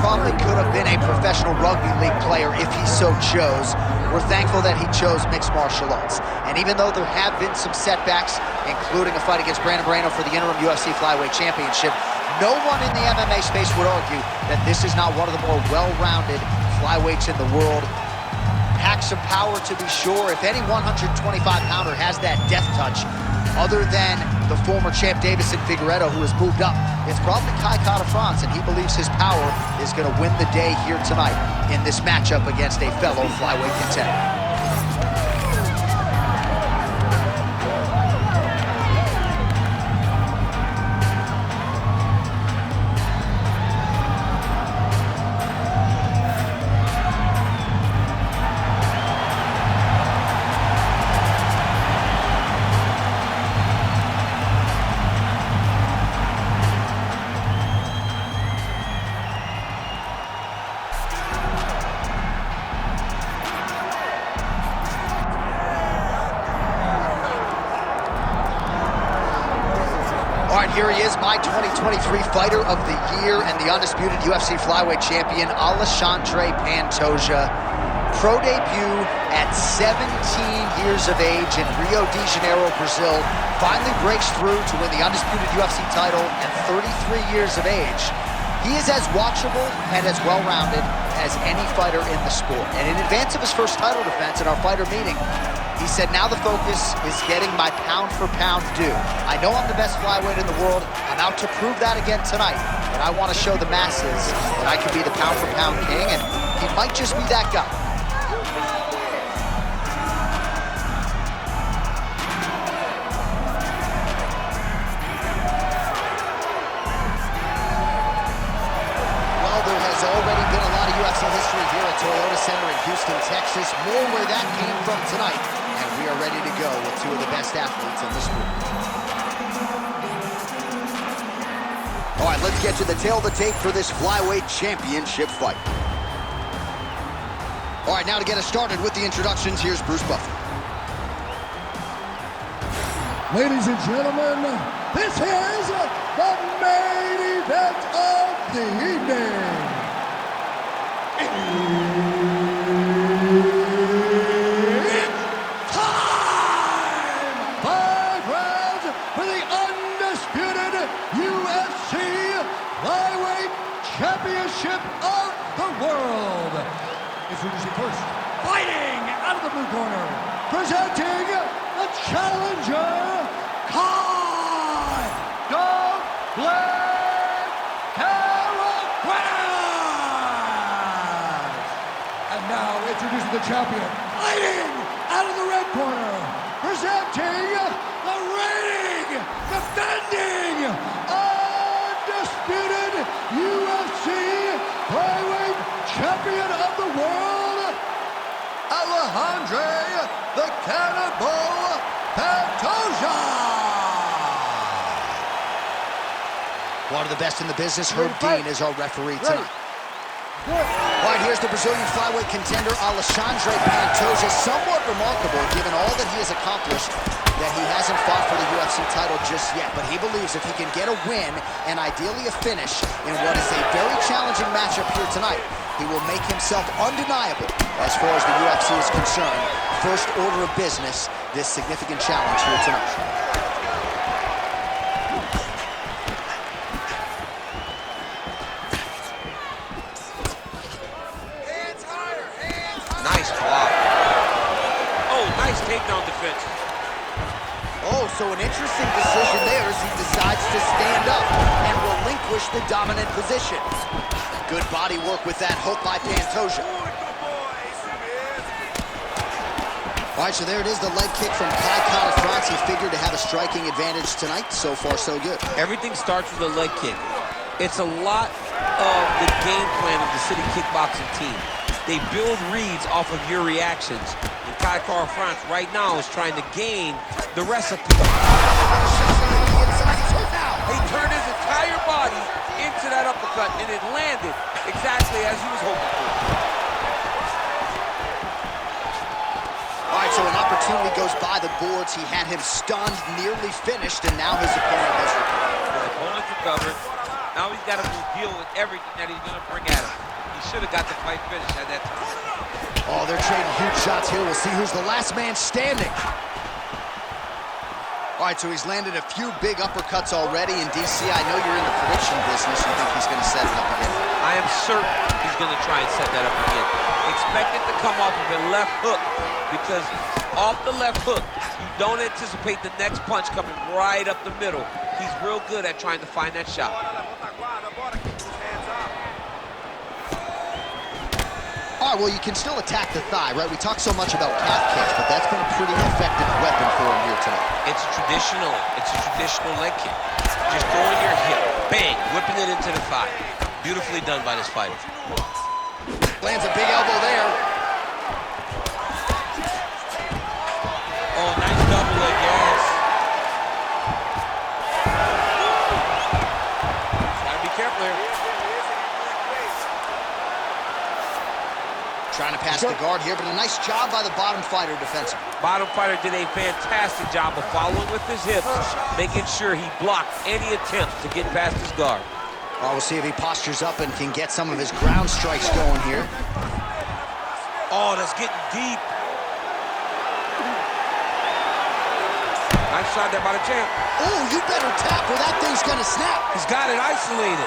probably could have been a professional rugby league player if he so chose. We're thankful that he chose mixed martial arts. And even though there have been some setbacks, including a fight against Brandon Moreno for the interim UFC Flyweight Championship, no one in the MMA space would argue that this is not one of the more well-rounded flyweights in the world. Packs of power, to be sure. If any 125-pounder has that death touch, other than the former champ Davison Figueiredo, who has moved up, it's probably Kai France, and he believes his power is going to win the day here tonight in this matchup against a fellow flyweight contender. Here he is, my 2023 Fighter of the Year and the undisputed UFC Flyweight Champion, Alexandre Pantoja. Pro debut at 17 years of age in Rio de Janeiro, Brazil. Finally breaks through to win the undisputed UFC title at 33 years of age. He is as watchable and as well-rounded as any fighter in the sport. And in advance of his first title defense in our fighter meeting, he said, now the focus is getting my pound-for-pound due. I know I'm the best flyweight in the world. I'm out to prove that again tonight. But I want to show the masses that I can be the pound-for-pound king, and he might just be that guy. Well, there has already been a lot of UFC history here at Toyota Center in Houston, Texas. More where that came from tonight. We are ready to go with two of the best athletes in the sport. All right, let's get to the tail of the tape for this flyweight championship fight. All right, now to get us started with the introductions, here's Bruce Buffer. Ladies and gentlemen, this is the main event of the evening. Championship of the world. Introducing first, fighting out of the blue corner, presenting the challenger, Kai the Black Caravan. And now introducing the champion, fighting out of the red corner, presenting the reigning, defending, undisputed UFC flyweight champion of the world, Alexandre the Cannibal Pantoja. One of the best in the business, Herb Dean, is our referee tonight. All right, here's the Brazilian flyweight contender, Alexandre Pantoja. Somewhat remarkable, given all that he has accomplished, that he hasn't fought for the UFC title just yet. But he believes if he can get a win, and ideally a finish, in what is a very challenging matchup here tonight, he will make himself undeniable as far as the UFC is concerned. First order of business, this significant challenge here tonight. Takedown defense. Oh, so an interesting decision there as he decides to stand up and relinquish the dominant position. Good body work with that hook by Pantoja. All right, so there it is, the leg kick from Kai France. He figured to have a striking advantage tonight. So far, so good. Everything starts with a leg kick. It's a lot of the game plan of the City Kickboxing team. They build reads off of your reactions. And Kai France right now is trying to gain the recipe. He turned his entire body into that uppercut, and it landed exactly as he was hoping for. All right, so an opportunity goes by the boards. He had him stunned, nearly finished, and now his opponent has recovered. His opponent's recovered. Now he's got to deal with everything that he's going to bring at him. He should have got the fight finished at that time. Oh, they're trading huge shots here. We'll see who's the last man standing. All right, so he's landed a few big uppercuts already in DC. I know you're in the prediction business. You think he's going to set it up again? I am certain he's going to try and set that up again. Expect it to come off of a left hook, because off the left hook, you don't anticipate the next punch coming right up the middle. He's real good at trying to find that shot. All right, well, you can still attack the thigh, right? We talk so much about calf kicks, but that's been a pretty effective weapon for him here tonight. It's a traditional leg kick. Just throwing your hip, bang, whipping it into the thigh. Beautifully done by this fighter. Lands a big elbow there. Oh, nice double leg, yes. Gotta be careful here. Trying to pass the guard here, but a nice job by the bottom fighter defensively. Bottom fighter did a fantastic job of following with his hips, making sure he blocked any attempt to get past his guard. Oh, we'll see if he postures up and can get some of his ground strikes going here. Oh, that's getting deep. Nice shot there by the champ. Oh, you better tap or that thing's gonna snap. He's got it isolated.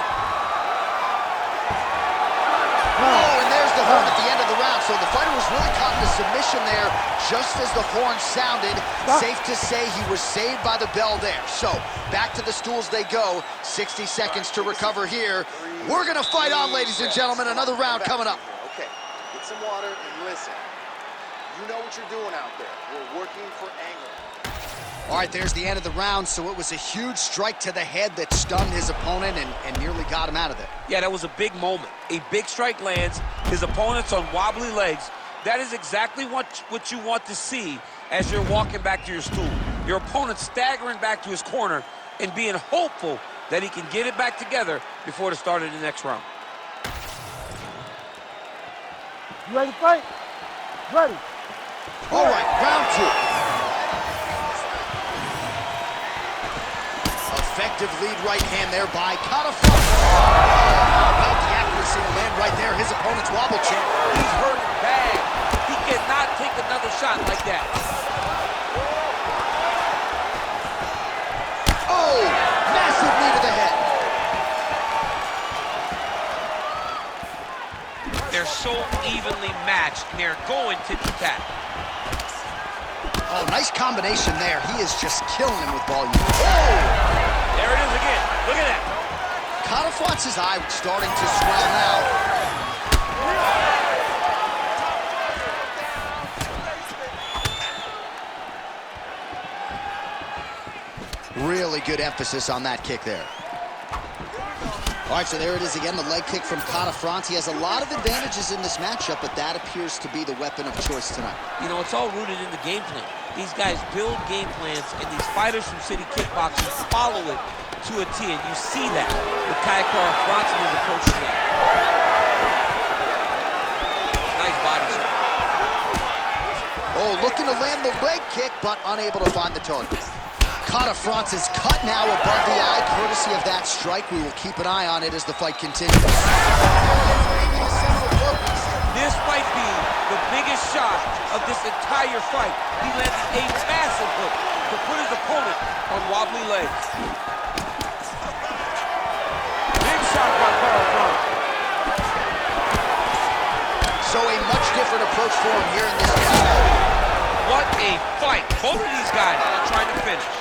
Oh, and there's the horn at the end of the round. So the fighter was really caught in a submission there just as the horn sounded. Safe to say he was saved by the bell there. So back to the stools they go. 60 seconds to recover here. We're gonna fight on, ladies and gentlemen. Another round coming up. Okay, get some water and listen. You know what you're doing out there. We're working for angle. All right, there's the end of the round. So it was a huge strike to the head that stunned his opponent and nearly got him out of there. Yeah, that was a big moment. A big strike lands. His opponent's on wobbly legs. That is exactly what you want to see as you're walking back to your stool. Your opponent staggering back to his corner and being hopeful that he can get it back together before the start of the next round. You ready to fight? Ready. All right, round two. Effective lead right hand there by Catafalque. About the accuracy to land right there. His opponent's wobble champ. He's hurt bad. He cannot take another shot like that. Oh, massive knee to the head. They're so evenly matched, and they're going tit-for-tat. Oh, nice combination there. He is just killing him with volume. Oh! There it is again. Look at that. Catafalque's eye starting to swell now. Really good emphasis on that kick there. All right, so there it is again, the leg kick from Catafalque. He has a lot of advantages in this matchup, but that appears to be the weapon of choice tonight. You know, it's all rooted in the game plan. These guys build game plans, and these fighters from City Kickboxing follow it to a T, and you see that with Catafalque and his approach to that. Nice body shot. Oh, looking to land the leg kick, but unable to find the target. Catafalque is cut now above the eye, courtesy of that strike. We will keep an eye on it as the fight continues. This might be the biggest shot of this entire fight. He landed a massive hook to put his opponent on wobbly legs. Big shot by Catafalque. So a much different approach for him here in this match. What a fight. Both of these guys are trying to finish.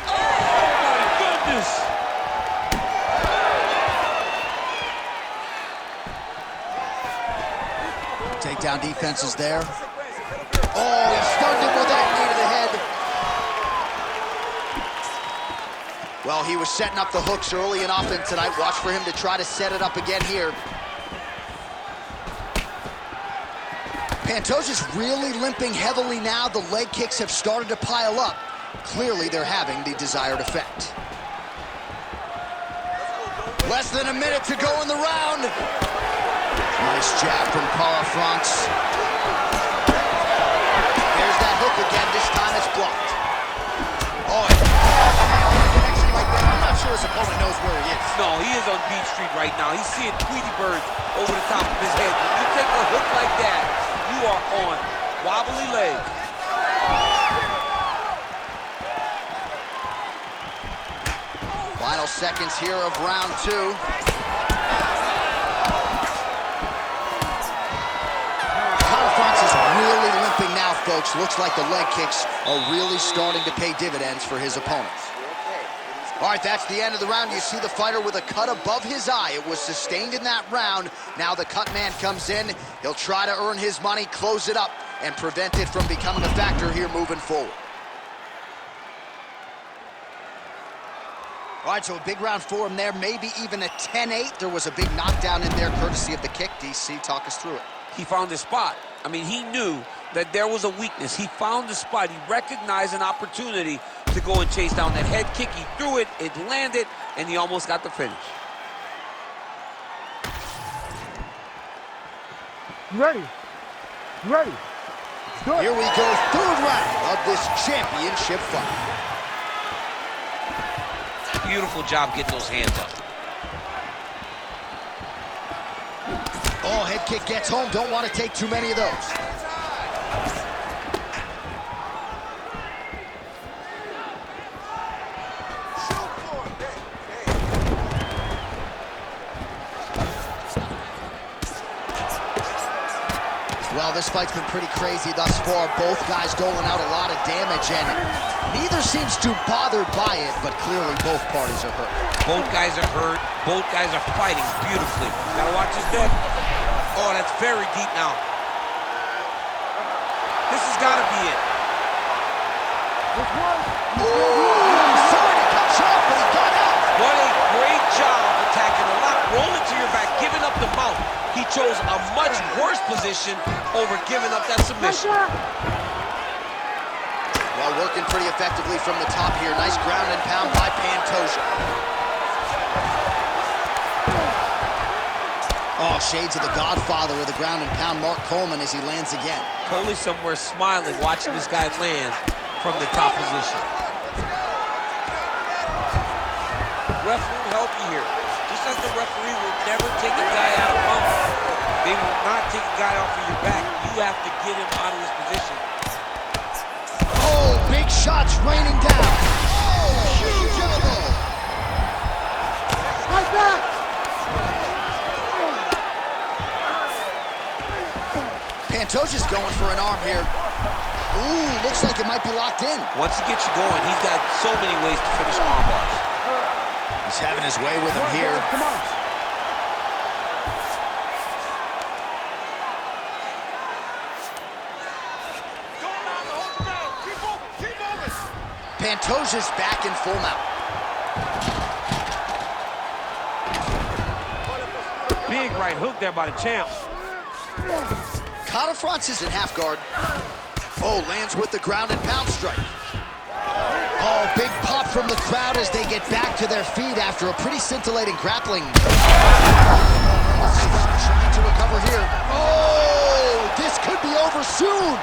Oh my goodness. Takedown defense is there. Oh, he stunned him with that knee to the head. Well, he was setting up the hooks early and often tonight. Watch for him to try to set it up again here. Pantoja's really limping heavily now. The leg kicks have started to pile up. Clearly, they're having the desired effect. Less than a minute to go in the round. Nice jab from Catafalque. There's that hook again. This time it's blocked. Oh, connection like that. sure his opponent knows where he is. No, he is on Beach Street right now. He's seeing Tweety birds over the top of his head. When you take a hook like that, you are on wobbly legs. Final seconds here of round 2. Is really limping now, folks. Looks like the leg kicks are really starting to pay dividends for his opponents. All right, that's the end of the round. You see the fighter with a cut above his eye. It was sustained in that round. Now the cut man comes in. He'll try to earn his money, close it up, and prevent it from becoming a factor here moving forward. All right, so a big round for him there, maybe even a 10-8. There was a big knockdown in there, courtesy of the kick. DC, talk us through it. He found his spot. I mean, he knew that there was a weakness. He found the spot. He recognized an opportunity to go and chase down that head kick. He threw it, it landed, and he almost got the finish. You ready? You ready? Good. Here we go, third round of this championship fight. Beautiful job getting those hands up. Oh, head kick gets home. Don't want to take too many of those. Well, this fight's been pretty crazy thus far. Both guys doling out a lot of damage, and neither seems too bothered by it, but clearly both parties are hurt. Both guys are hurt. Both guys are fighting beautifully. Gotta watch his depth. Oh, that's very deep now. This has got to be it. Sorry to cut you off, but he got out. What a great job attacking a lot. Rolling to your back, giving up the mount. He chose a much worse position over giving up that submission. Well, working pretty effectively from the top here. Nice ground and pound by Pantoja. Oh, shades of the Godfather with the ground and pound, Mark Coleman, as he lands again. Coley somewhere smiling, watching this guy land from the top position. Ref will help you here. Just as the referee will never take a guy out of bump, they will not take a guy off of your back. You have to get him out of his position. Oh, big shots raining down. Oh, huge elbow. Like that. Pantoja's going for an arm here. Ooh, looks like it might be locked in. Once he gets you going, he's got so many ways to finish arm bars. He's having his way with him here. Come on. Pantoja's back in full mount. Big right hook there by the champ. Conor Francis in half guard. Oh, lands with the ground and pound strike. Oh, big pop from the crowd as they get back to their feet after a pretty scintillating grappling. Trying to recover here. Oh, this could be over soon.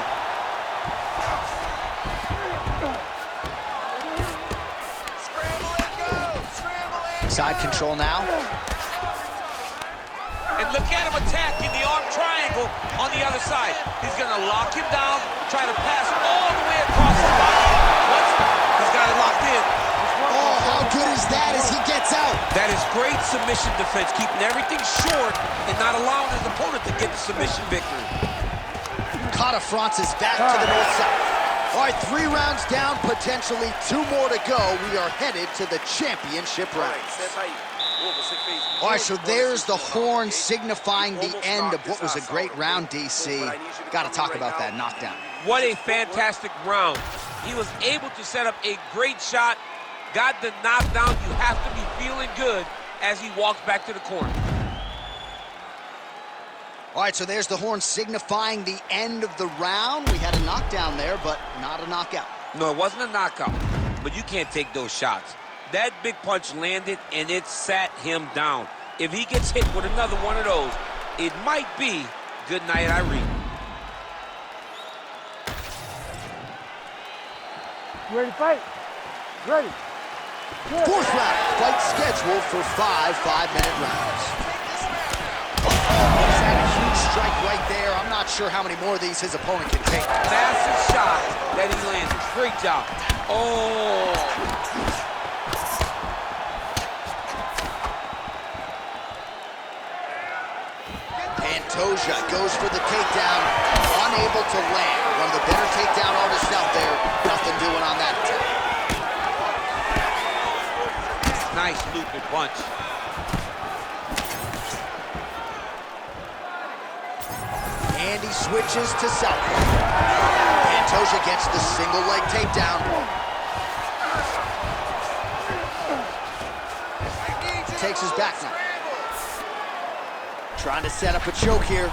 Side control now. And look at him attacking the arm triangle on the other side. He's going to lock him down, try to pass all the way across the body. Once he's got it locked in. Oh, how good is that as he gets out? That is great submission defense, keeping everything short and not allowing his opponent to get the submission victory. Conor Francis back to the north-south. All right, 3 rounds down, potentially 2 more to go. We are headed to the championship rounds. All right, so there's the horn signifying the end of what was a great round, DC. Got to talk about that knockdown. What a fantastic round. He was able to set up a great shot, got the knockdown. You have to be feeling good as he walks back to the corner. All right, so there's the horn signifying the end of the round. We had a knockdown there, but not a knockout. No, it wasn't a knockout, but you can't take those shots. That big punch landed, and it sat him down. If he gets hit with another one of those, it might be good night, Irene. You ready to fight? Ready. Fourth round, fight scheduled for 5 5-minute rounds. He's had a huge strike right there. I'm not sure how many more of these his opponent can take. Massive shot that he landed. Great job. Oh! Pantoja goes for the takedown, unable to land. One of the better takedown artists out there. Nothing doing on that attack. Nice looping punch. And he switches to southpaw. Pantoja gets the single leg takedown. Takes his back now. Trying to set up a choke here.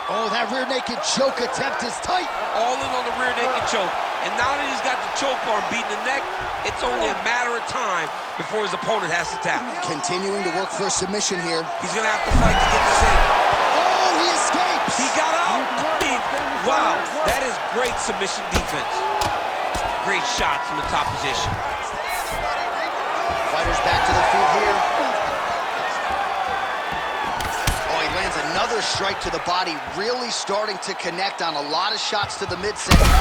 Oh, that rear naked choke attempt is tight. All in on the rear naked choke. And now that he's got the choke arm beating the neck, it's only a matter of time before his opponent has to tap. Continuing to work for a submission here. He's gonna have to fight to get this in. Oh, he escapes. He got out. Wow, that is great submission defense. Great shots in the top position. Fighters back to the feet here. Another strike to the body, really starting to connect on a lot of shots to the midsection. There,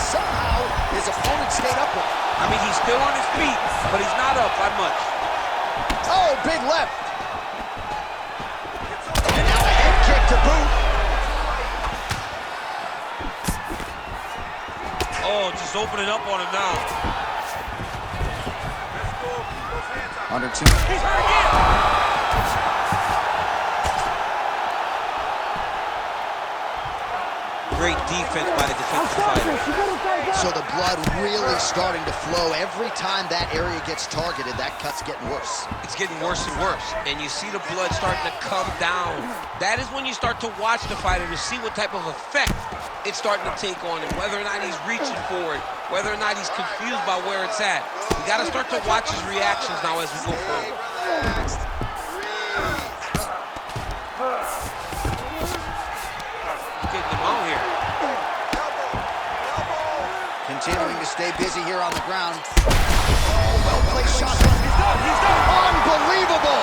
somehow his opponent stayed upright. I mean, he's still on his feet, but he's not up by much. Oh, big left. And now a head kick to boot. Oh, just opening up on him now. Under 2. He's hurt again. Great defense by the defensive fighter. So the blood really starting to flow. Every time that area gets targeted, that cut's getting worse. It's getting worse and worse. And you see the blood starting to come down. That is when you start to watch the fighter to see what type of effect it's starting to take on him, whether or not he's reaching for it, whether or not he's confused by where it's at. We got to start to watch his reactions now as we go forward. Getting him out here. Continuing to stay busy here on the ground. Oh, well-placed shot. He's done. He's done. Unbelievable.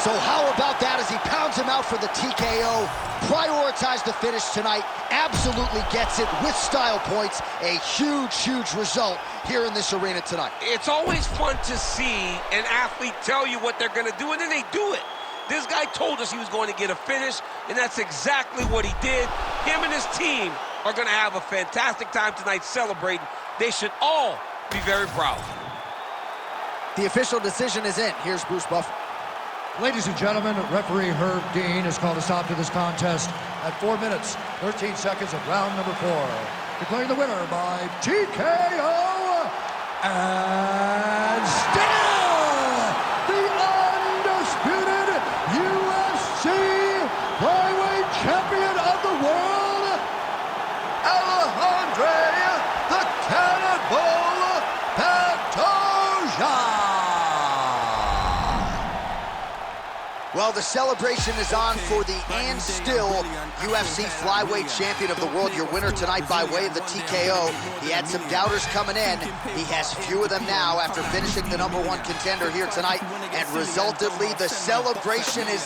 So how about that as he pounds him out for the TKO? Prioritized the finish tonight. Absolutely gets it with style points. A huge, huge result here in this arena tonight. It's always fun to see an athlete tell you what they're going to do, and then they do it. This guy told us he was going to get a finish, and that's exactly what he did. Him and his team are going to have a fantastic time tonight celebrating. They should all be very proud. The official decision is in. Here's Bruce Buffer. Ladies and gentlemen, referee Herb Dean has called a stop to this contest at 4 minutes, 13 seconds of round number 4. Declaring the winner by TKO, and still the undisputed UFC flyweight champion of the world, Alexandre the Cannonball Pantoja. Well, the celebration is on for the and still UFC flyweight champion of the world. Your winner tonight by way of the TKO. He had some doubters coming in. He has few of them now after finishing the #1 contender here tonight. And resultantly, the celebration is